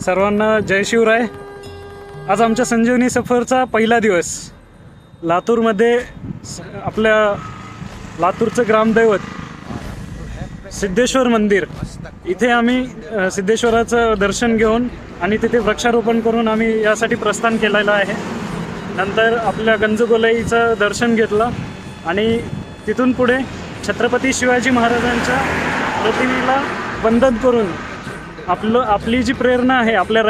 सर्वांना जय शिवराय। आज आमच्या संजीवनी सफरचा पहिला दिवस। लातूरमध्ये आपल्या लातूरचं ग्रामदैवत सिद्धेश्वर मंदिर, इथे आम्ही सिद्धेश्वराचं दर्शन घेऊन आणि तिथे वृक्षारोपण करून आम्ही यासाठी प्रस्थान केलेलं आहे। नंतर आपल्या गंजगोलाईचं दर्शन घेतलं आणि तिथून पुढे छत्रपती शिवाजी महाराजांच्या प्रतिमेला वंदन करून आपली जी प्रेरणा आहे, आपल्या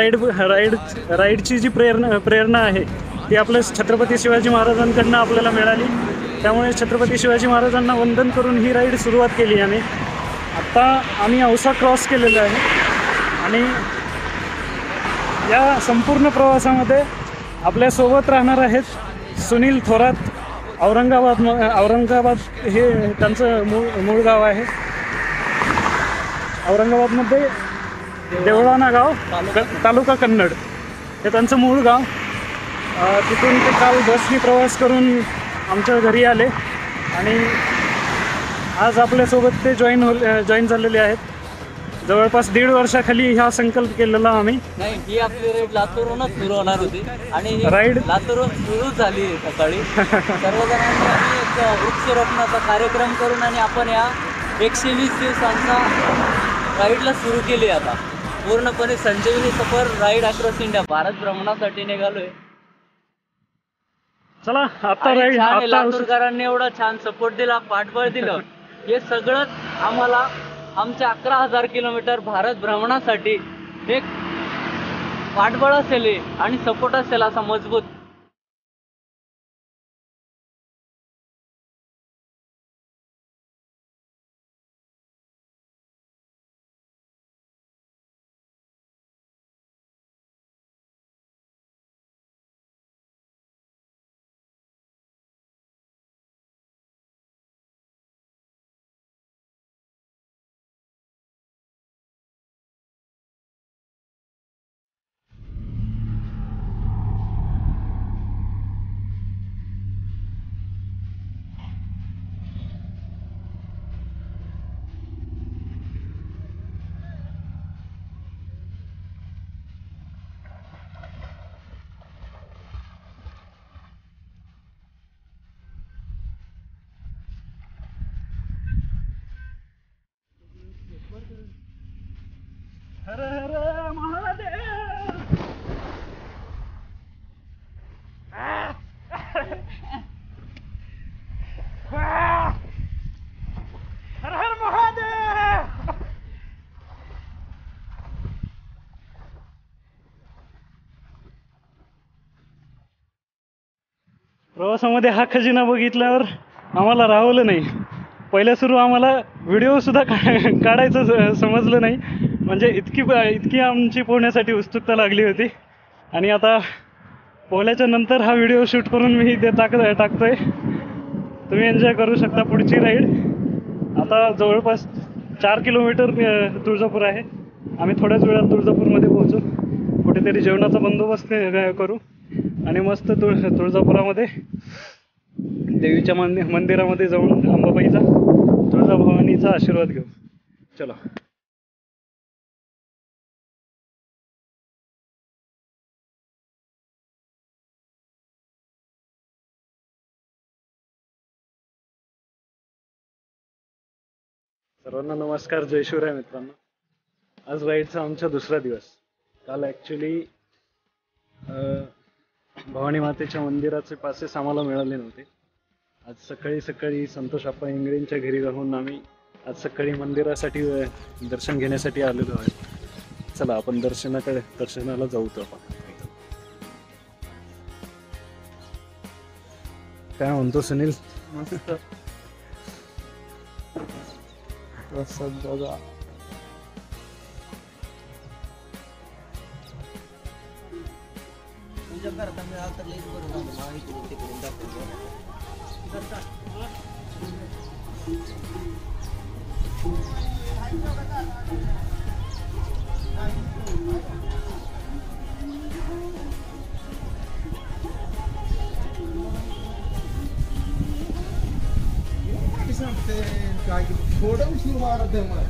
राईडची जी प्रेरणा आहे ती आपल्या छत्रपती शिवाजी महाराजांकडून आपल्याला मिळाली। त्यामुळे छत्रपती शिवाजी महाराजांना वंदन करून ही राईड सुरुवात केली आम्ही। आत्ता आम्ही औसा क्रॉस केलेलं आहे आणि या संपूर्ण प्रवासामध्ये आपल्यासोबत राहणार आहेत सुनील थोरात। औरंगाबाद हे त्यांचं मूळ गाव आहे। औरंगाबादमध्ये देवळाणा गाव, तालुका कन्नड हे त्यांचं मूळ गाव। तिथून ते काल बसनी प्रवास करून आमच्या घरी आले आणि आज आपल्यासोबत ते जॉईन झालेले आहेत। जवळपास 1.5 वर्षाखाली हा संकल्प केलेला आम्ही। नाही, ही आपली राईड लातूरहूनच सुरू होणार होती आणि राईड लातूरहून सुरू झाली सकाळी। सर्वजणांनी आम्ही एक वृक्षारोपणाचा कार्यक्रम करून आणि आपण या 120 दिवसांचा राईडला सुरू केली। आता पूर्णपणे संजीवनी सफर राईड अक्रॉस इंडिया भारत भ्रमणासाठी निघालोय। चला आता राईड, लातूरकरांनी एवढा छान सपोर्ट दिला, पाठबळ दिलं, हे सगळंच आम्हाला आमच्या 11,000 किलोमीटर भारत भ्रमणासाठी एक पाठबळ असेल आणि सपोर्ट असेल असा मजबूत। हर हर महादेव। हर हर महादेव। प्रवासामध्ये हा खजिना बघितल्यावर आम्हाला राहवलं नाही। पहिल्या सुरू आम्हाला व्हिडिओ सुद्धा काढायचं समजलं नाही, म्हणजे इतकी आमची पोहण्यासाठी उत्सुकता लागली होती। आणि आता पोहल्याच्या नंतर हा व्हिडिओ शूट करून मी इथे टाकतोय। तुम्ही एन्जॉय करू शकता पुढची राईड। आता जवळपास 4 किलोमीटर तुळजापूर आहे। आम्ही थोड्याच वेळात तुळजापूरमध्ये पोहोचू। कुठेतरी जेवणाचा बंदोबस्त करू आणि मस्त तुळजापुरामध्ये देवीच्या मंदिरामध्ये जाऊन अंबाबाईचा, तुळजाभवानीचा आशीर्वाद घेऊ। चलो। सर्वांना नमस्कार, जय शिवराय मित्रांनो। आज राईडचा आमचा दुसरा दिवस। काल ॲक्च्युली भवानी मातेच्या मंदिराचे पासेस आम्हाला मिळाले नव्हते। आज सकाळी संतोष आप्पा इंगळेंच्या घरी राहून आम्ही आज सकाळी मंदिरासाठी दर्शन घेण्यासाठी आलेलो आहे। चला आपण दर्शनाला जाऊ। तो आपण काय म्हणतो सुनील? मस्त प्रसाद बघा। थोडं उशीर वाढत आहे मला।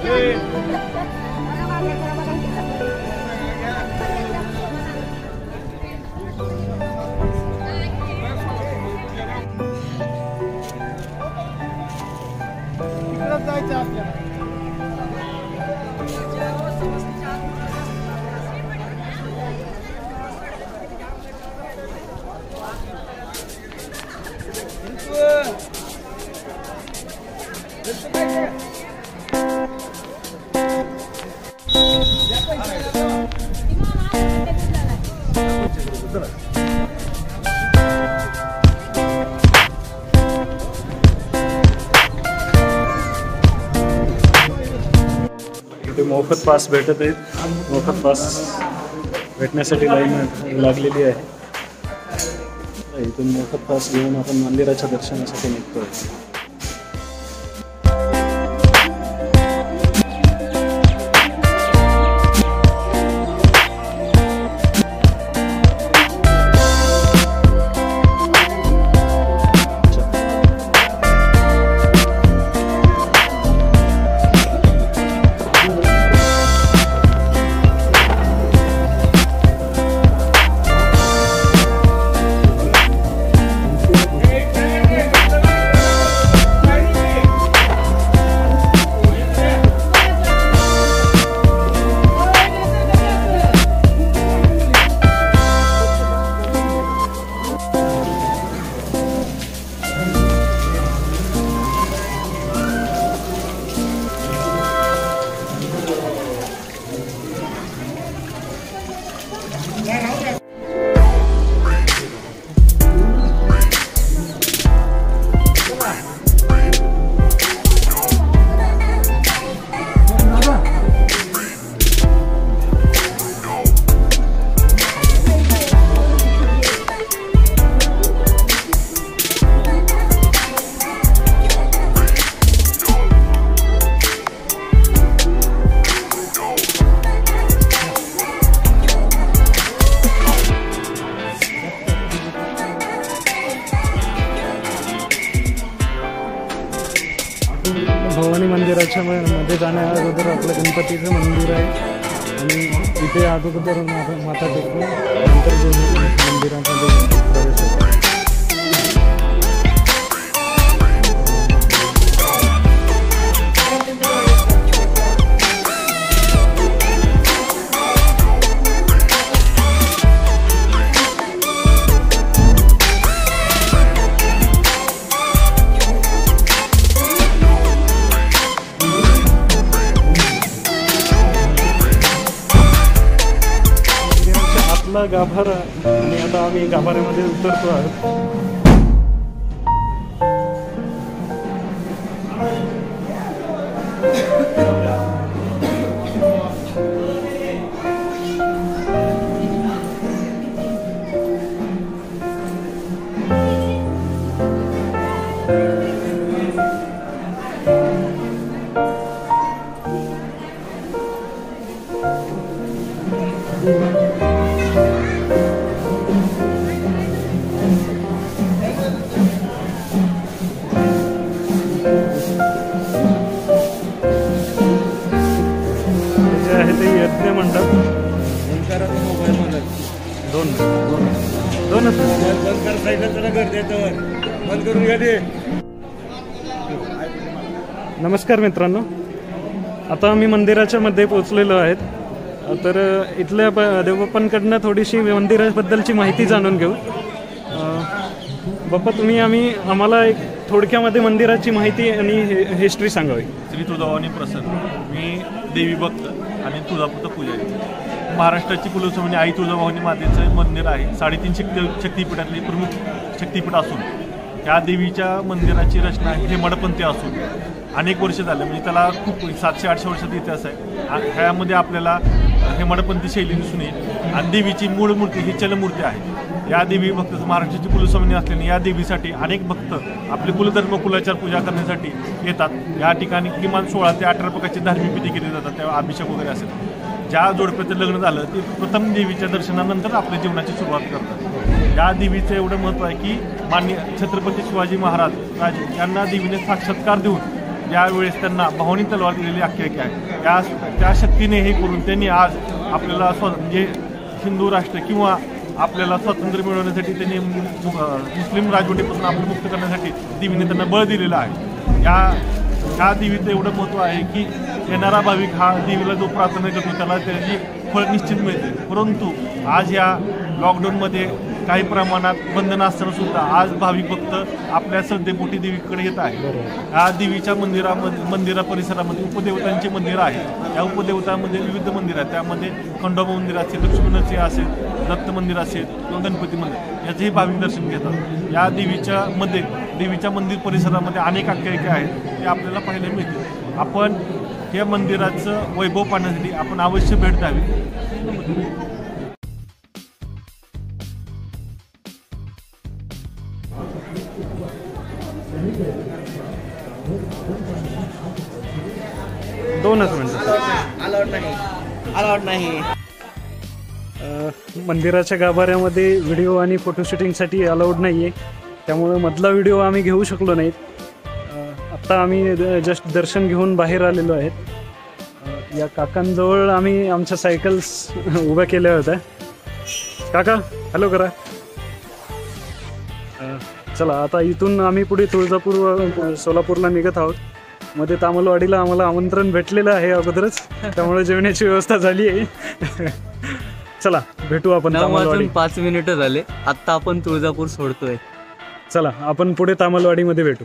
इथे मोफत पास भेटत आहेत. मोफत पास भेटण्यासाठी लाईन लागलेली आहे. इथून मोफत पास घेऊन आपण मंदिराच्या दर्शनासाठी निघतोय. भवानी मंदिराच्या मध्ये जाण्या अगोदर आपलं गणपतीचं मंदिर आहे आणि इथे अगोदर माता टेकून नंतर मंदिरामध्ये प्रवेश होतो. गाभारा आणि आता आम्ही गाभाऱ्यामध्ये उतरतो आहोत. यज्ञ म्हणतात. दोनच नमस्कार मित्रांनो, आता आम्ही मंदिराच्या मध्ये पोहोचलेलो आहेत. तर इथल्या देवबाप्पांकडनं थोडीशी मंदिराबद्दलची माहिती जाणून घेऊ. बाप्पा, आम्हाला एक थोडक्यामध्ये मंदिराची माहिती आणि हिस्ट्री सांगावी. श्री तुळजाभवानी प्रसन्न. मी देवी भक्त आणि तुळजापूरचा पुजारी. महाराष्ट्राची कुलस्वामिनी आई तुळजाभवानी मातेचं मंदिर आहे. 3.5 शक्तिपीठातले प्रमुख शक्तिपीठ असून त्या देवीच्या मंदिराची रचना हेमाडपंथी असून अनेक वर्ष झाले, म्हणजे त्याला खूप 700-800 वर्षाचा इतिहास आहे. ह्यामध्ये आपल्याला हेमाडपंथी शैली दिसून येईल. आणि देवीची मूळ मूर्ती ही चलमूर्ती आहे. या देवी भक्त महाराष्ट्राची कुलस्वामिनी असल्याने या देवीसाठी अनेक भक्त आपले कुलधर्म कुलाचार पूजा करण्यासाठी येतात. या ठिकाणी किमान 16 ते 18 प्रकारची धार्मिक विधी केली जातात. तेव्हा अभिषेक वगैरे असेल. ज्या जोडप्याचं लग्न झालं ते प्रथम देवीच्या दर्शनानंतर आपल्या जीवनाची सुरुवात करतात. या देवीचं एवढं महत्त्व आहे की माननीय छत्रपती शिवाजी महाराज राजे यांना देवीने साक्षात्कार देऊन ज्यावेळेस त्यांना भावनी तलवार दिलेली आख्यायिका आहे, त्या शक्तीने हे करून त्यांनी आज आपल्याला म्हणजे हिंदू राष्ट्र किंवा आपल्याला स्वातंत्र्य मिळवण्यासाठी त्यांनी मुस्लिम राजवटीपासून आपलं मुक्त करण्यासाठी देवीने त्यांना बळ दिलेलं आहे. ह्या देवीचं एवढं महत्त्व आहे की येणारा भाविक हा देवीला जो प्रार्थना करतो त्याला त्याची फळ निश्चित मिळते. परंतु आज ह्या लॉकडाऊनमध्ये काही प्रमाणात बंधनं असताना सुद्धा आज भाविक भक्त आपल्या श्रद्धेपोटी देवीकडे येत आहे. ह्या देवीच्या मंदिरा परिसरामध्ये उपदेवतांचे मंदिर आहे. या उपदेवतांमध्ये विविध मंदिर आहेत. त्यामध्ये खंडोबा मंदिर असेल, लक्ष्मी नरसिंह असेल, दत्त मंदिर असेल किंवा गणपती मंदिर याचंही भाविक दर्शन घेतात. या देवीच्या मंदिर परिसरामध्ये अनेक आख्यायिका आहेत ते आपल्याला पाहायला मिळतील. आपण या मंदिराचं वैभव पाहण्यासाठी आपण अवश्य भेट द्यावी. दोनच मिनिटं. अलाउड नाही. मंदिराच्या गाभाऱ्यामध्ये व्हिडिओ आणि फोटोशूटिंगसाठी अलाउड नाही आहे, त्यामुळे मधला व्हिडिओ आम्ही घेऊ शकलो नाहीत. आत्ता आम्ही जस्ट दर्शन घेऊन बाहेर आलेलो आहेत. या काकांजवळ आम्ही आमच्या सायकल्स उभ्या केल्या होत्या. काका हॅलो करा. चला आता इथून आम्ही पुढे तुळजापूर सोलापूरला निघत आहोत. मध्ये तामलवाडीला आम्हाला आमंत्रण भेटलेलं आहे अगोदरच, त्यामुळे जेवणाची व्यवस्था झाली आहे. चला भेटू आपण तामलवाडी. 9:05 झाले. आत्ता आपण तुळजापूर सोडतोय. चला आपण पुढे तामलवाडीमध्ये भेटू.